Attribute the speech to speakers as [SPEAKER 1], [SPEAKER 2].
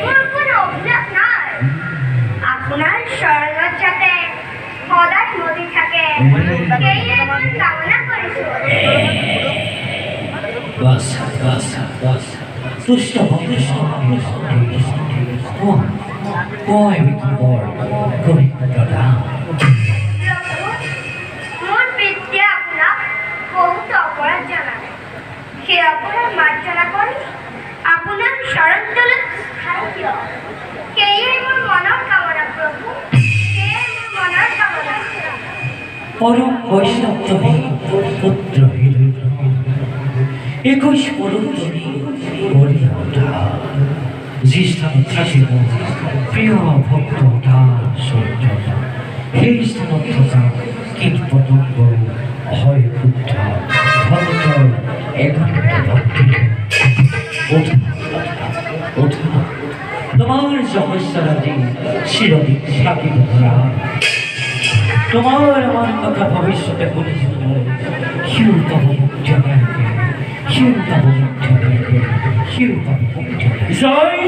[SPEAKER 1] ওর কোনো অভিযোগ নাই। আপনার শরণের সাথে সদাই নদী থাকে, সেই এমন কামনা করেছিল।
[SPEAKER 2] বাস বাস বাস তুষ্ট তুষ্ট কয় কি বর কবি দাদা
[SPEAKER 1] মোর পিতৃ আপনার বহুত অপরাধ জানাবে, সে অপরাধ মার্জনা করে আপনার শরণ তুলে খাইয়। সেই মোর মনের কামনা প্রভু, সেই মোর মনের কামনা।
[SPEAKER 2] পরম বৈষ্ণব তুমি পুত্র হিরণ 21 পরম তুমি করিয়া ওঠা যে স্থান থাকিব প্রিয় ভক্ত দাস সত্য সেই স্থানত থকা কীট পতংগ হয় ক্ষুব্ধ ভক্ত একান্ত ভক্তি ওঠা ওঠা তোমার সহস্রাদি চিরদিন থাকিব ধরা তোমার আমার কথা ভবিষ্যতে বলেছিল শিউ তব মুক্তি শিউ তব মুক্তি শিউ তব মুক্তি জয়